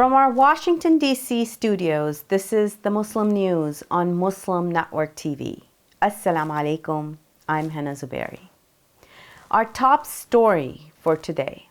From our Washington, D.C. studios, this is the Muslim News on Muslim Network TV. Assalamu alaikum. I'm Hena Zuberi. Our top story for today.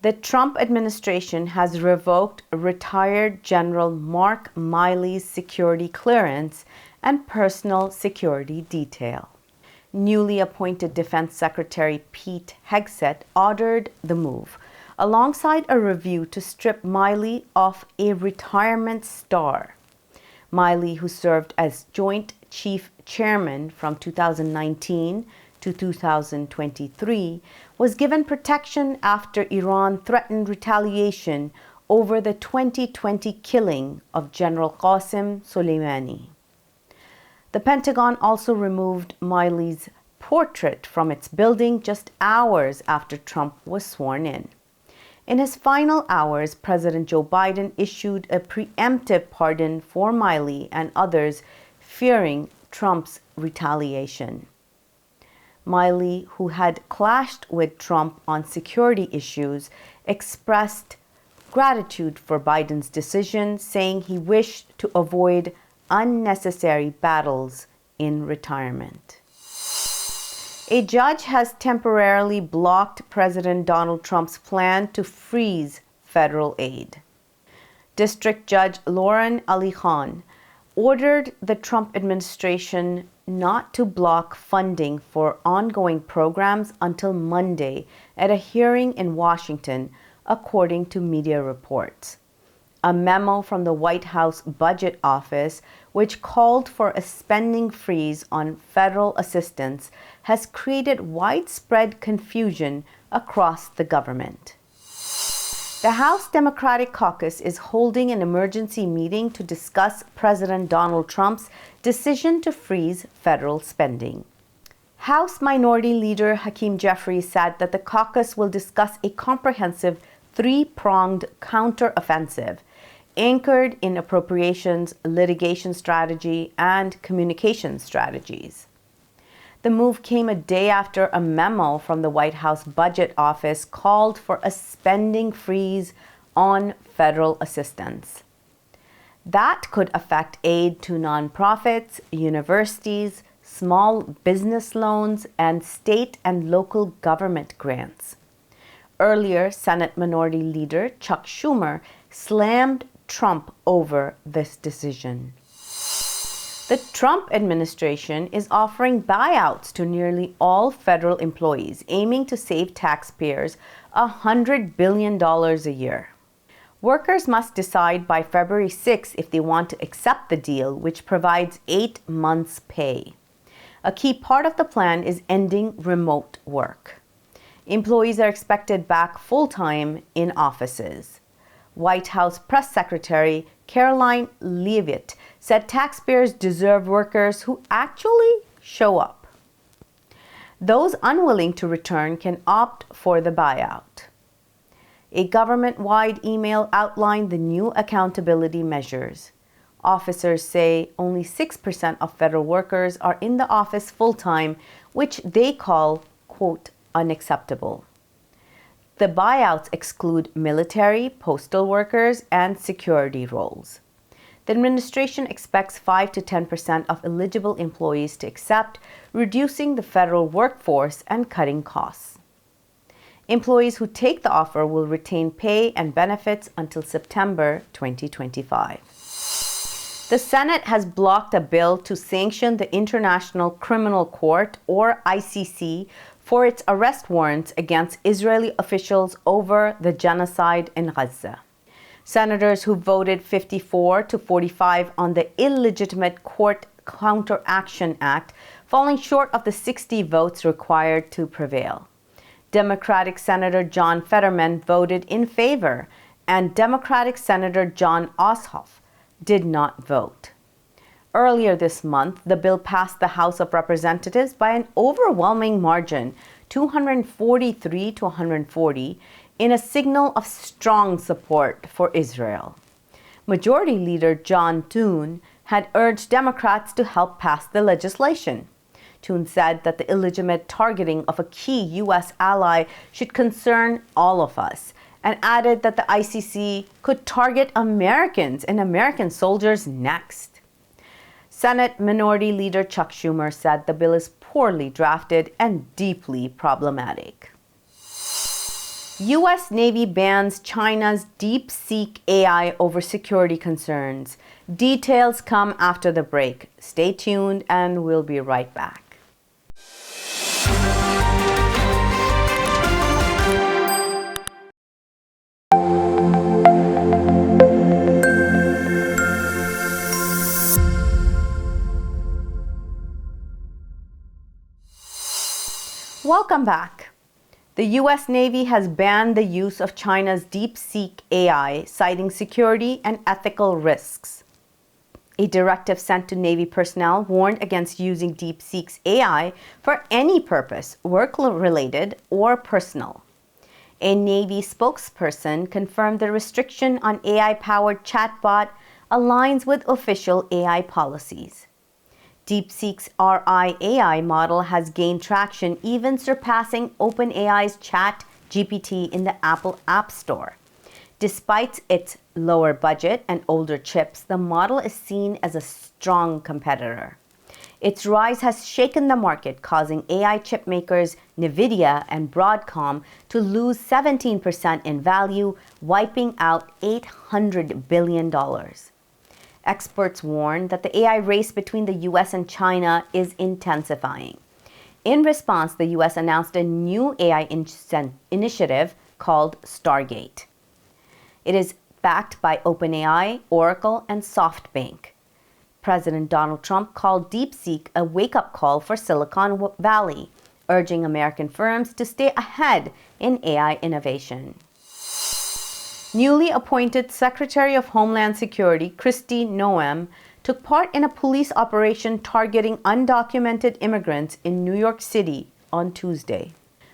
The Trump administration has revoked retired General Mark Milley's security clearance and personal security detail. Newly appointed Defense Secretary Pete Hegseth ordered the move, alongside a review to strip Milley of a retirement star. Milley, who served as Joint Chief Chairman from 2019 to 2023, was given protection after Iran threatened retaliation over the 2020 killing of General Qasem Soleimani. The Pentagon also removed Milley's portrait from its building just hours after Trump was sworn in. In his final hours, President Joe Biden issued a preemptive pardon for Milley and others fearing Trump's retaliation. Milley, who had clashed with Trump on security issues, expressed gratitude for Biden's decision, saying he wished to avoid unnecessary battles in retirement. A judge has temporarily blocked President Donald Trump's plan to freeze federal aid. District Judge Lauren Ali Khan ordered the Trump administration not to block funding for ongoing programs until Monday at a hearing in Washington, according to media reports. A memo from the White House Budget Office, which called for a spending freeze on federal assistance, has created widespread confusion across the government. The House Democratic Caucus is holding an emergency meeting to discuss President Donald Trump's decision to freeze federal spending. House Minority Leader Hakeem Jeffries said that the caucus will discuss a comprehensive three-pronged counteroffensive anchored in appropriations, litigation strategy, and communication strategies. The move came a day after a memo from the White House Budget Office called for a spending freeze on federal assistance. That could affect aid to nonprofits, universities, small business loans, and state and local government grants. Earlier, Senate Minority Leader Chuck Schumer slammed Trump over this decision. The Trump administration is offering buyouts to nearly all federal employees, aiming to save taxpayers $100 billion a year. Workers must decide by February 6 if they want to accept the deal, which provides 8 months' pay. A key part of the plan is ending remote work. Employees are expected back full-time in offices. White House Press Secretary Karoline Leavitt said taxpayers deserve workers who actually show up. Those unwilling to return can opt for the buyout. A government-wide email outlined the new accountability measures. Officers say only 6% of federal workers are in the office full-time, which they call, quote, unacceptable. The buyouts exclude military, postal workers, and security roles. The administration expects 5 to 10% of eligible employees to accept, reducing the federal workforce and cutting costs. Employees who take the offer will retain pay and benefits until September 2025. The Senate has blocked a bill to sanction the International Criminal Court, or ICC, for its arrest warrants against Israeli officials over the genocide in Gaza. Senators who voted 54 to 45 on the Illegitimate Court Counteraction Act, falling short of the 60 votes required to prevail. Democratic Senator John Fetterman voted in favor, and Democratic Senator John Ossoff did not vote. Earlier this month, the bill passed the House of Representatives by an overwhelming margin, 243 to 140, in a signal of strong support for Israel. Majority Leader John Thune had urged Democrats to help pass the legislation. Thune said that the illegitimate targeting of a key U.S. ally should concern all of us, and added that the ICC could target Americans and American soldiers next. Senate Minority Leader Chuck Schumer said the bill is poorly drafted and deeply problematic. U.S. Navy bans China's Deepseek AI over security concerns. Details come after the break. Stay tuned and we'll be right back. Welcome back. The U.S. Navy has banned the use of China's Deepseek AI, citing security and ethical risks. A directive sent to Navy personnel warned against using Deepseek's AI for any purpose, work-related or personal. A Navy spokesperson confirmed the restriction on AI-powered chatbot aligns with official AI policies. DeepSeek's RI-AI model has gained traction, even surpassing OpenAI's ChatGPT in the Apple App Store. Despite its lower budget and older chips, the model is seen as a strong competitor. Its rise has shaken the market, causing AI chip makers NVIDIA and Broadcom to lose 17% in value, wiping out $800 billion. Experts warn that the AI race between the U.S. and China is intensifying. In response, the U.S. announced a new AI initiative called Stargate. It is backed by OpenAI, Oracle, and SoftBank. President Donald Trump called DeepSeek a wake-up call for Silicon Valley, urging American firms to stay ahead in AI innovation. Newly appointed Secretary of Homeland Security, Noem, took part in a police operation targeting undocumented immigrants in New York City on Tuesday.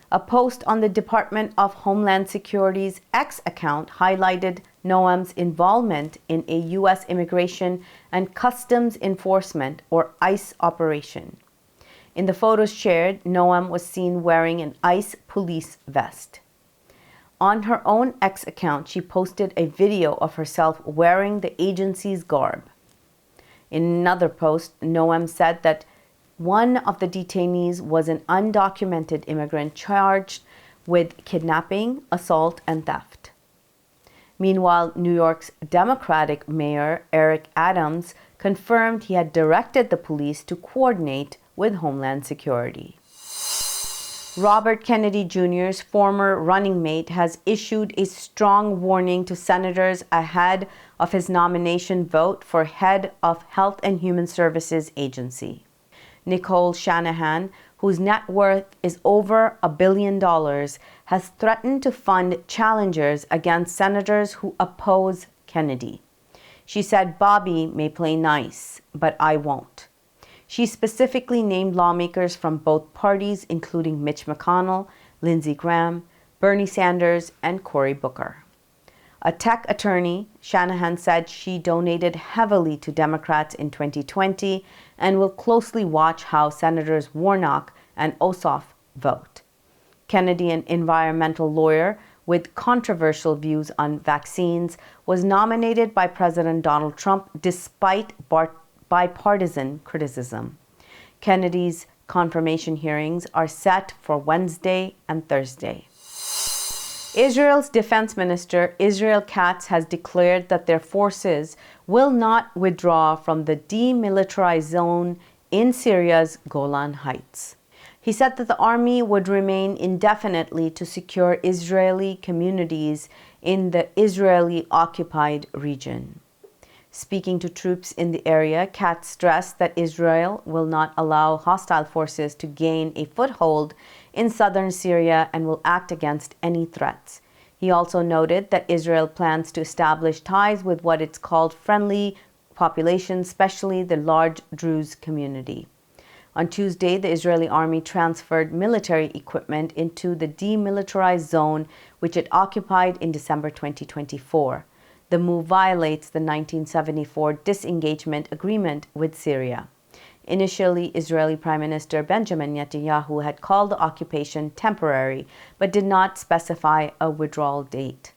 A post on the Department of Homeland Security's X account highlighted Noem's involvement in a U.S. Immigration and Customs Enforcement, or ICE, operation. In the photos shared, Noem was seen wearing an ICE police vest. On her own X account, she posted a video of herself wearing the agency's garb. In another post, Noem said that one of the detainees was an undocumented immigrant charged with kidnapping, assault, and theft. Meanwhile, New York's Democratic Mayor Eric Adams confirmed he had directed the police to coordinate with Homeland Security. Robert Kennedy Jr.'s former running mate has issued a strong warning to senators ahead of his nomination vote for head of Health and Human Services Agency. Nicole Shanahan, whose net worth is over $1 billion, has threatened to fund challengers against senators who oppose Kennedy. She said, "Bobby may play nice, but I won't." She specifically named lawmakers from both parties, including Mitch McConnell, Lindsey Graham, Bernie Sanders, and Cory Booker. A tech attorney, Shanahan said she donated heavily to Democrats in 2020 and will closely watch how Senators Warnock and Ossoff vote. Kennedy, an environmental lawyer with controversial views on vaccines, was nominated by President Donald Trump despite bipartisan criticism. Kennedy's confirmation hearings are set for Wednesday and Thursday. Israel's defense minister, Israel Katz, has declared that their forces will not withdraw from the demilitarized zone in Syria's Golan Heights. He said that the army would remain indefinitely to secure Israeli communities in the Israeli-occupied region. Speaking to troops in the area, Katz stressed that Israel will not allow hostile forces to gain a foothold in southern Syria and will act against any threats. He also noted that Israel plans to establish ties with what it's called friendly populations, especially the large Druze community. On Tuesday, the Israeli army transferred military equipment into the demilitarized zone, which it occupied in December 2024. The move violates the 1974 disengagement agreement with Syria. Initially, Israeli Prime Minister Benjamin Netanyahu had called the occupation temporary, but did not specify a withdrawal date.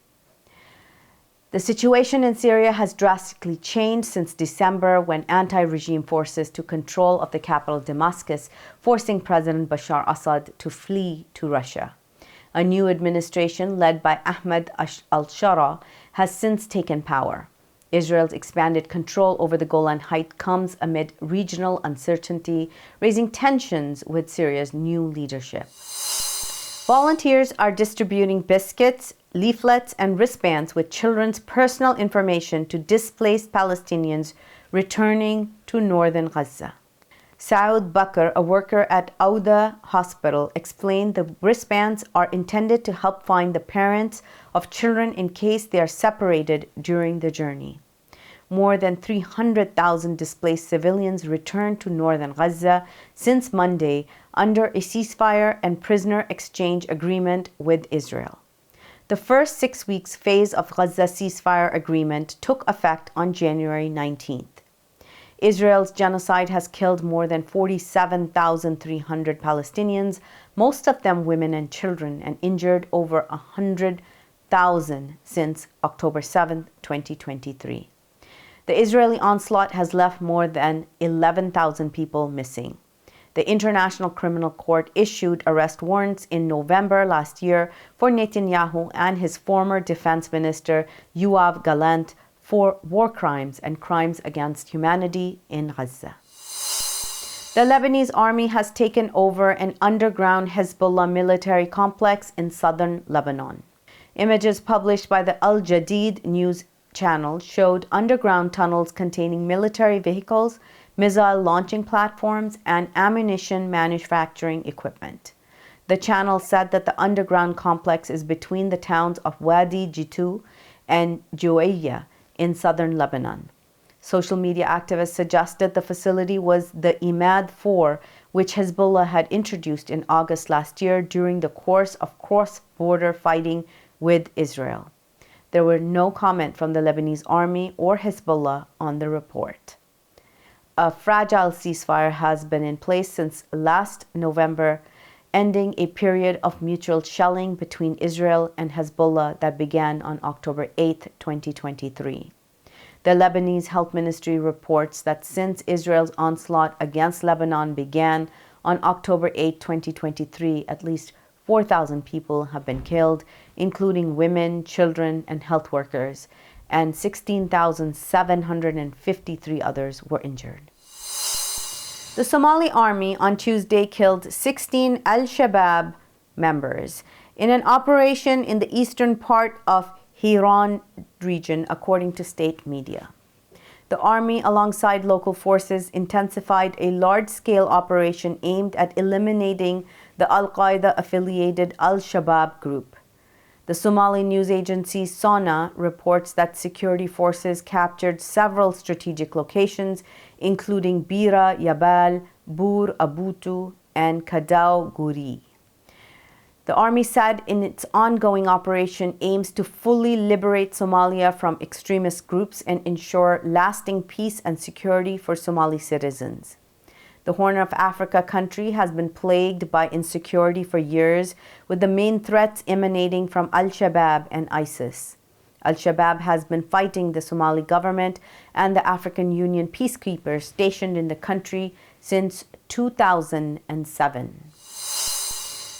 The situation in Syria has drastically changed since December when anti-regime forces took control of the capital Damascus, forcing President Bashar Assad to flee to Russia. A new administration led by Ahmed al-Shara has since taken power. Israel's expanded control over the Golan Heights comes amid regional uncertainty, raising tensions with Syria's new leadership. Volunteers are distributing biscuits, leaflets, and wristbands with children's personal information to displaced Palestinians returning to northern Gaza. Saud Bakr, a worker at Auda Hospital, explained the wristbands are intended to help find the parents of children in case they are separated during the journey. More than 300,000 displaced civilians returned to northern Gaza since Monday under a ceasefire and prisoner exchange agreement with Israel. The first 6 weeks phase of Gaza ceasefire agreement took effect on January 19th. Israel's genocide has killed more than 47,300 Palestinians, most of them women and children, and injured over 100,000 since October 7, 2023. The Israeli onslaught has left more than 11,000 people missing. The International Criminal Court issued arrest warrants in November last year for Netanyahu and his former defense minister Yoav Gallant for war crimes and crimes against humanity in Gaza. The Lebanese army has taken over an underground Hezbollah military complex in southern Lebanon. Images published by the Al Jadid news channel showed underground tunnels containing military vehicles, missile launching platforms, and ammunition manufacturing equipment. The channel said that the underground complex is between the towns of Wadi Jitu and Jouaiya in southern Lebanon. Social media activists suggested the facility was the Imad 4, which Hezbollah had introduced in August last year during the course of cross-border fighting with Israel. There were no comment from the Lebanese army or Hezbollah on the report. A fragile ceasefire has been in place since last November, ending a period of mutual shelling between Israel and Hezbollah that began on October 8, 2023. The Lebanese Health Ministry reports that since Israel's onslaught against Lebanon began on October 8, 2023, at least 4,000 people have been killed, including women, children, and health workers, and 16,753 others were injured. The Somali army on Tuesday killed 16 AlShabaab members in an operation in the eastern part of Hena region, according to state media. The army, alongside local forces, intensified a large-scale operation aimed at eliminating the Al-Qaeda-affiliated AlShabaab group. The Somali news agency SONA reports that security forces captured several strategic locations, including Bira Yabal, Bur Abutu, and Kadao Guri. The army said in its ongoing operation aims to fully liberate Somalia from extremist groups and ensure lasting peace and security for Somali citizens. The Horn of Africa country has been plagued by insecurity for years, with the main threats emanating from Al-Shabaab and ISIS. Al-Shabaab has been fighting the Somali government and the African Union peacekeepers stationed in the country since 2007.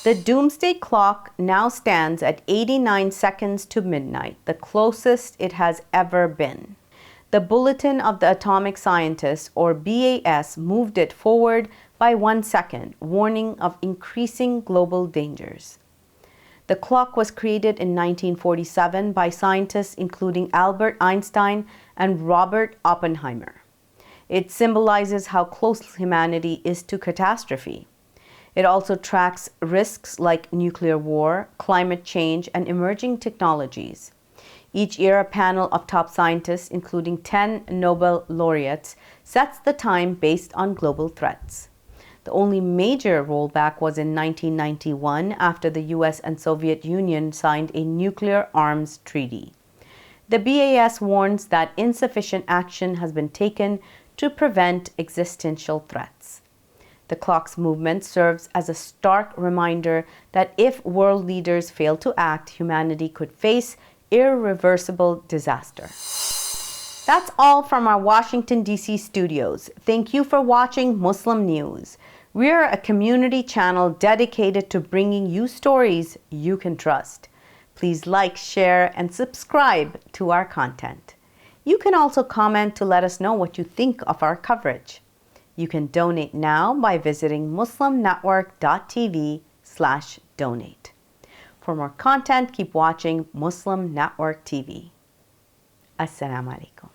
The Doomsday Clock now stands at 89 seconds to midnight, the closest it has ever been. The Bulletin of the Atomic Scientists, or BAS, moved it forward by 1 second, warning of increasing global dangers. The clock was created in 1947 by scientists including Albert Einstein and Robert Oppenheimer. It symbolizes how close humanity is to catastrophe. It also tracks risks like nuclear war, climate change, and emerging technologies. Each year, a panel of top scientists, including 10 Nobel laureates, sets the time based on global threats. The only major rollback was in 1991 after the US and Soviet Union signed a nuclear arms treaty. The BAS warns that insufficient action has been taken to prevent existential threats. The clock's movement serves as a stark reminder that if world leaders fail to act, humanity could face irreversible disaster. That's all from our Washington, D.C. studios. Thank you for watching Muslim News. We're a community channel dedicated to bringing you stories you can trust. Please like, share, and subscribe to our content. You can also comment to let us know what you think of our coverage. You can donate now by visiting muslimnetwork.tv/donate. For more content, keep watching Muslim Network TV. Assalamu alaikum.